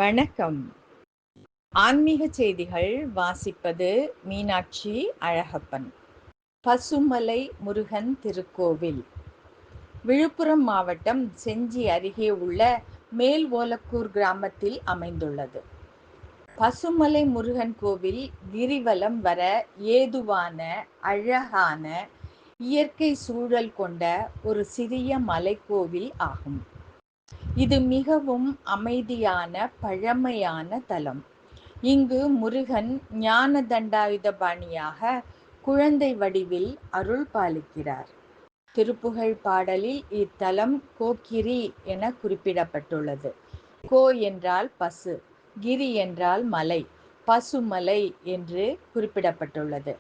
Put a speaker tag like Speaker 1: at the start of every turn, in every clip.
Speaker 1: வணக்கம். ஆன்மீக செய்திகள் வாசிப்பது மீனாட்சி அழகப்பன். பசுமலை முருகன் திருக்கோவில் விழுப்புரம் மாவட்டம் செஞ்சி அருகே உள்ள மேல் ஓலக்கூர் கிராமத்தில் அமைந்துள்ளது. பசுமலை முருகன் கோவில் கிரிவலம் வர ஏதுவான அழகான இயற்கை சூழல் கொண்ட ஒரு சிறிய மலைக்கோவில் ஆகும். இது மிகவும் அமைதியான பழமையான தலம். இங்கு முருகன் ஞான தண்டாயுதபாணியாக குழந்தை வடிவில் அருள் பாலிக்கிறார். திருப்புகழ் பாடலில் இத்தலம் கோக்கிரி என குறிப்பிடப்பட்டுள்ளது. கோ என்றால் பசு, கிரி என்றால் மலை, பசுமலை என்று குறிப்பிடப்பட்டுள்ளது.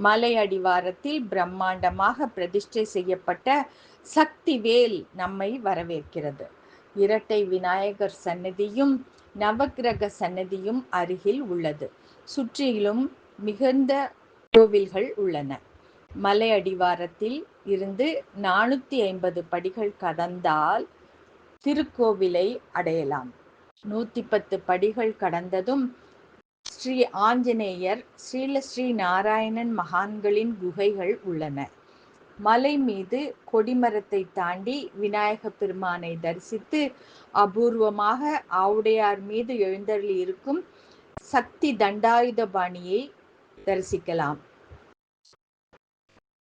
Speaker 1: மலை அடிவாரத்தில் பிரம்மாண்டமாக பிரதிஷ்டை செய்யப்பட்ட சக்திவேல் நம்மை வரவேற்கிறது. இரட்டை விநாயகர் சன்னதியும் நவக்கிரக சன்னதியும் அருகில் உள்ளது. சுற்றிலும் மிகுந்த கோவில்கள் உள்ளன. மலை அடிவாரத்தில் இருந்து 450 படிகள் கடந்தால் திருக்கோவிலை அடையலாம். 110 படிகள் கடந்ததும் ஸ்ரீ ஆஞ்சநேயர், ஸ்ரீ நாராயணன் மகான்களின் குகைகள் உள்ளன. மலை மீது கொடிமரத்தை தாண்டி விநாயக பெருமானை தரிசித்து அபூர்வமாக ஆவுடையார் மீது எழுந்தருளி இருக்கும் சக்தி தண்டாயுதபாணியை தரிசிக்கலாம்.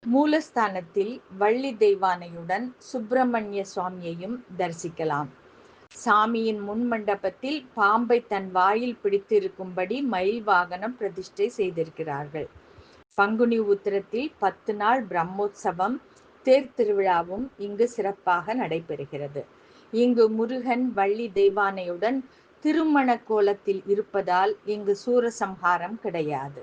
Speaker 1: மூலஸ்தானத்தில் வள்ளி தெய்வானையுடன் சுப்பிரமணிய சுவாமியையும் தரிசிக்கலாம். சாமியின் முன் மண்டபத்தில் பாம்பை தன் வாயில் பிடித்திருக்கும்படி மயில் வாகனம் பிரதிஷ்டை செய்திருக்கிறார்கள். பங்குனி உத்திரத்தில் 10 நாள் பிரம்மோற்சவம், தேர் திருவிழாவும் இங்கு சிறப்பாக நடைபெறுகிறது. இங்கு முருகன் வள்ளி தெய்வானையுடன் திருமண கோலத்தில் இருப்பதால் இங்கு சூரசம்ஹாரம் கிடையாது.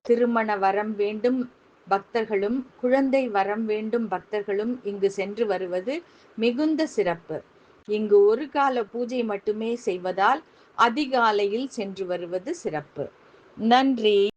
Speaker 1: திருமண வரம் வேண்டும் பக்தர்களும் குழந்தை வரம் வேண்டும் பக்தர்களும் இங்கு சென்று வருவது மிகுந்த சிறப்பு. இங்கு ஒரு கால பூஜை மட்டுமே செய்வதால் அதிகாலையில் சென்று வருவது சிறப்பு. நன்றி.